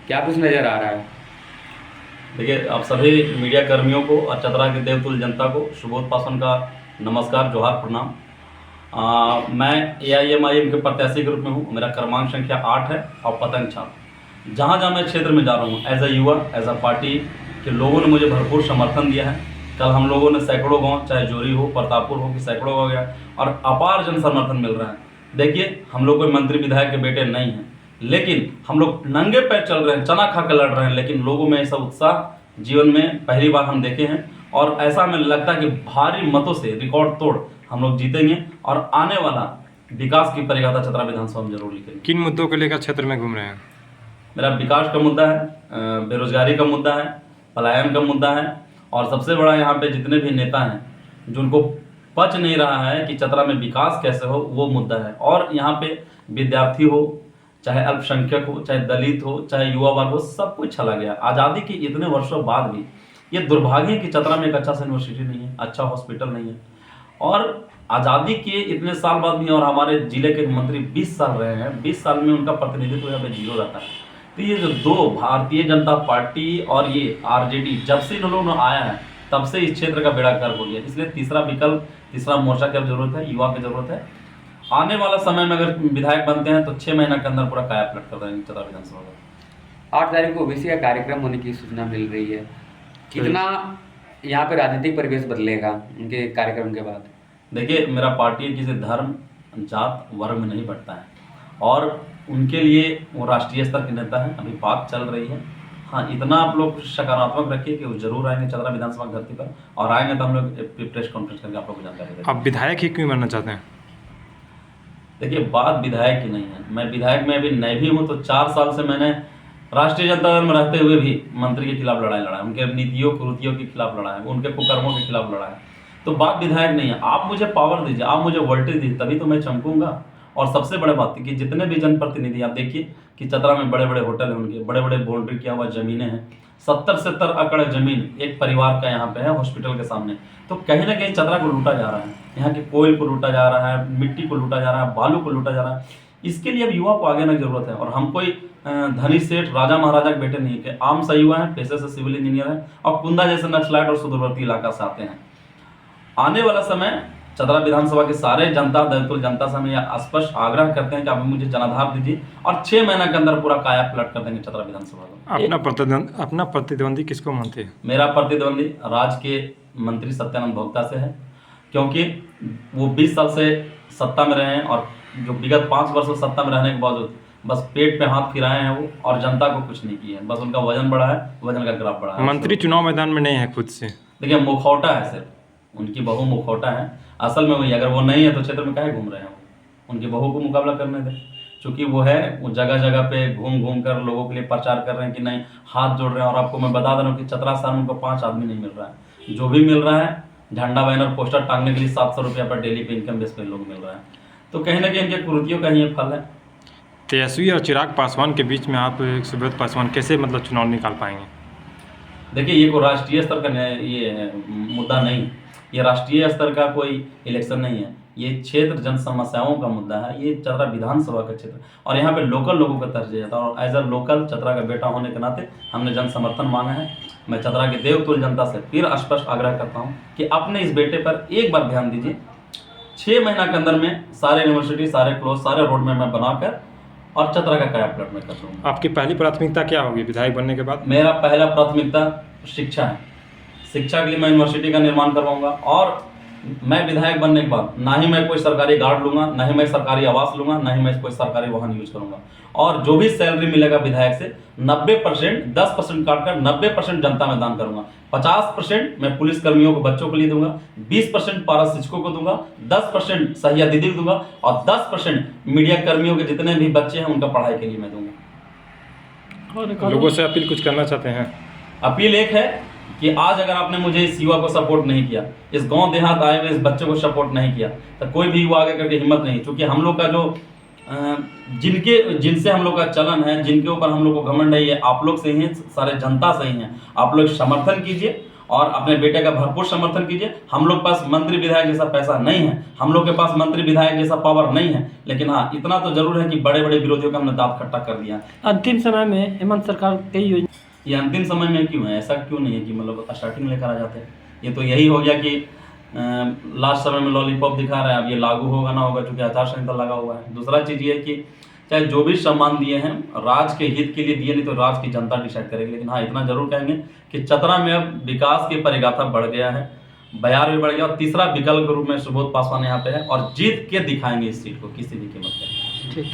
क्या कुछ नज़र आ रहा है? देखिए, आप सभी मीडिया कर्मियों को और चतरा के देवतुल्य जनता को सुबोध पासवान का नमस्कार, जोहार, प्रणाम। मैं AIMIM के प्रत्याशी के रूप में हूँ। मेरा क्रमांक संख्या 8 है और पतंग छाप। जहाँ जहाँ मैं क्षेत्र में जा रहा हूँ, एज अ युवा, एज अ पार्टी के लोगों ने मुझे भरपूर समर्थन दिया है। कल हम लोगों ने सैकड़ों गांव, चाहे जोरी हो, प्रतापपुर हो, कि सैकड़ों हो गया, और अपार जन समर्थन मिल रहा है। देखिए, हम लोग कोई मंत्री विधायक के बेटे नहीं हैं, लेकिन हम लोग नंगे पैर चल रहे हैं, चना खा कर लड़ रहे हैं, लेकिन लोगों में ऐसा उत्साह जीवन में पहली बार हम देखे हैं। और ऐसा हमें लगता है कि भारी मतों से रिकॉर्ड तोड़ हम लोग जीतेंगे और आने वाला विकास की परिगाथा चतरा विधानसभा में जरूर लिखेंगे। किन मुद्दों को लेकर क्षेत्र में घूम रहे हैं? मेरा विकास का मुद्दा है, बेरोजगारी का मुद्दा है, पलायन का मुद्दा है, और सबसे बड़ा यहाँ पे जितने भी नेता हैं जो उनको पच नहीं रहा है कि चतरा में विकास कैसे हो, वो मुद्दा है। और यहाँ पे विद्यार्थी हो, चाहे अल्पसंख्यक हो, चाहे दलित हो, चाहे युवा वर्ग हो, सब कुछ छला गया। आज़ादी के इतने वर्षों बाद भी ये दुर्भाग्य है कि चतरा में एक अच्छा सा यूनिवर्सिटी नहीं है, अच्छा हॉस्पिटल नहीं है। और आज़ादी के इतने साल बाद भी, और हमारे जिले के मंत्री 20 साल रहे हैं, 20 साल में उनका प्रतिनिधित्व यहाँ पे जीरो रहता है। तो ये जो दो, भारतीय जनता पार्टी और ये RJD, जब से इन लोगों ने आया है तब से इस क्षेत्र का बेड़ा गर्क हो गया। इसलिए तीसरा विकल्प, तीसरा मोर्चा की अब जरूरत है, युवा की जरूरत है। आने वाला समय में अगर विधायक बनते हैं तो 6 महीना के अंदर पूरा काया पलट कर देंगे चतरा विधानसभा का। 8 तारीख को OBC का कार्यक्रम होने की सूचना मिल रही है। कितना यहाँ पे राजनीतिक परिवेश बदलेगा उनके कार्यक्रम के बाद? देखिए, मेरा पार्टी किसी धर्म, जात, वर्ग में नहीं बढ़ता है, और उनके लिए वो राष्ट्रीय स्तर के नेता है। अभी बात चल रही है। हाँ, इतना आप लोग सकारात्मक रखिए कि वो जरूर आएंगे चतरा विधानसभा धरती पर, और आएंगे तो हम लोग प्रेस कॉन्फ्रेंस करके आप लोग को जानकारी देंगे। आप विधायक ही क्यों बनना चाहते हैं? देखिए, बात विधायक की नहीं है। मैं विधायक में अभी नहीं भी हूँ, तो 4 साल से मैंने राष्ट्रीय जनता दल में रहते हुए भी मंत्री के खिलाफ लड़ाई लड़ा है, उनके नीतियों कुरीतियों के खिलाफ लड़ा है, उनके कुकर्मों के खिलाफ लड़ा है। तो बात विधायक नहीं है। आप मुझे पावर दीजिए, आप मुझे वोल्टेज दीजिए, तभी तो मैं चमकूंगा। और सबसे बड़ी बात है कि जितने भी जनप्रतिनिधि, आप देखिए कि चतरा में बड़े बड़े होटल हैं, उनके बड़े बड़े बाउंड्री किया हुआ जमीनें हैं। 70-70 एकड़ जमीन एक परिवार का यहाँ पे है, हॉस्पिटल के सामने। तो कहीं ना कहीं चतरा को लूटा जा रहा है, यहाँ के कोयल को लूटा जा रहा है, मिट्टी को लूटा जा रहा है, बालू को लूटा जा रहा है। इसके लिए अब युवा को आगे आने की जरूरत है। और हम कोई धनी सेठ, राजा महाराजा के बेटे नहीं है, आम सा युवा है, पेशे से सिविल इंजीनियर है, और कुंदा जैसे नक्सलाइट और सुदूरवर्ती इलाका से आते हैं। आने वाला समय चतरा विधानसभा के सारे जनता, दलतुल जनता से हम यह स्पष्ट आग्रह करते हैं कि आप मुझे जनाधार दीजिए, और 6 महीना के अंदर पूरा काया पलट कर देंगे चतरा विधानसभा को। अपना प्रतिद्वंदी किसको मानते हैं? मेरा प्रतिद्वंदी राज्य के मंत्री सत्यानंद भोक्ता से है, क्योंकि वो 20 साल से सत्ता में रहे हैं, और जो विगत 5 वर्षों सत्ता में रहने के बावजूद बस पेट पे हाथ फिराए हैं वो, और जनता को कुछ नहीं किया है। बस उनका वजन बढ़ा है, वजन का ग्राफ बढ़ा है। मंत्री चुनाव मैदान में नहीं है खुद से? देखिए, मुखौटा है सिर्फ, उनकी बहू मुखौटा है। असल में वही, अगर वो नहीं है तो क्षेत्र में काहे घूम रहे हैं वो? उनकी बहू को मुकाबला करने दें, क्योंकि वो है, वो जगह जगह पे घूम घूम कर लोगों के लिए प्रचार कर रहे हैं कि नहीं, हाथ जोड़ रहे हैं। और आपको मैं बता दे रहा हूँ कि चतरा शहर में उनको 5 आदमी नहीं मिल रहा है। जो भी मिल रहा है, झंडा, बैनर, पोस्टर टांगने के लिए 700 रुपया पर डेली पे इनकम बेस पे लोग मिल रहा है। तो कहीं ना कहीं इनके कुरीतियों का ही ये फल है। तेजस्वी और चिराग पासवान के बीच में आप सुब्रत पासवान कैसे चुनाव निकाल पाएंगे? देखिए, ये कोई राष्ट्रीय स्तर का ये मुद्दा नहीं, ये राष्ट्रीय स्तर का कोई इलेक्शन नहीं है। ये क्षेत्र जन समस्याओं का मुद्दा है। ये चतरा विधानसभा का क्षेत्र, और यहाँ पे लोकल लोगों का तरजीह जाता है। और एज अ लोकल चतरा का बेटा होने के नाते हमने जन समर्थन मांगा है। मैं चतरा के देवतुल्य जनता से फिर स्पष्ट आग्रह करता हूँ कि अपने इस बेटे पर एक बार ध्यान दीजिए। 6 महीना के अंदर में सारे यूनिवर्सिटी, सारे क्लोज, सारे रोड में मैं बनाकर और चतरा का काया पलट में कर दूँगा। आपकी पहली प्राथमिकता क्या होगी विधायक बनने के बाद? मेरा पहला प्राथमिकता शिक्षा है। शिक्षा के लिए मैं यूनिवर्सिटी का निर्माण करवाऊंगा, और मैं विधायक बनने के बाद ना ही मैं कोई सरकारी गार्ड लूंगा, ना ही मैं सरकारी आवास लूंगा, ना ही मैं कोई सरकारी वाहन यूज करूंगा। और जो भी सैलरी मिलेगा विधायक से 90%, 10% काटकर 90% जनता में दान करूंगा। 50% मैं पुलिस कर्मियों को, बच्चों के लिए दूंगा, 20% पारा शिक्षकों को दूंगा, 10% सहिया दीदी को दूंगा, और 10% मीडिया कर्मियों के जितने भी बच्चे हैं उनका पढ़ाई के लिए मैं दूंगा। लोगों से अपील कुछ करना चाहते हैं? अपील एक है कि आज अगर आपने मुझे इस युवा को सपोर्ट नहीं किया, इस गांव देहात आए हुए इस बच्चे को सपोर्ट नहीं किया, तो कोई भी युवा आगे करके हिम्मत नहीं। क्योंकि हम लोग का जो जिनसे हम लोग का चलन है, जिनके ऊपर हम लोग को घमंड है, ये आप लोग से ही है, सारे जनता से ही है। आप लोग समर्थन कीजिए, और अपने बेटे का भरपूर समर्थन कीजिए। हम लोग पास मंत्री विधायक जैसा पैसा नहीं है, हम लोग के पास मंत्री विधायक जैसा पावर नहीं है, लेकिन हाँ इतना तो जरूर है कि बड़े बड़े विरोधियों का हमने दांत खट्टा कर दिया। अंतिम समय में हेमंत सरकार कई योजना, ये अंतिम समय में क्यों है? ऐसा क्यों नहीं है कि मतलब स्टार्टिंग लेकर आ जाते हैं? ये तो यही हो गया कि लास्ट समय में लॉलीपॉप दिखा रहा है, अब ये लागू होगा ना होगा क्योंकि आचार संहिता लगा हुआ है। दूसरा चीज़ ये है कि चाहे जो भी सम्मान दिए हैं राज के हित के लिए दिए, नहीं तो राज की जनता डिसाइड करेगी। लेकिन हाँ इतना जरूर कहेंगे कि चतरा में अब विकास की परिगाथा बढ़ गया है, बयार भी बढ़ गया, और तीसरा विकल्प के रूप में सुबोध पासवान यहाँ पे है और जीत के दिखाएंगे इस सीट को किसी भी कीमत पे। ठीक।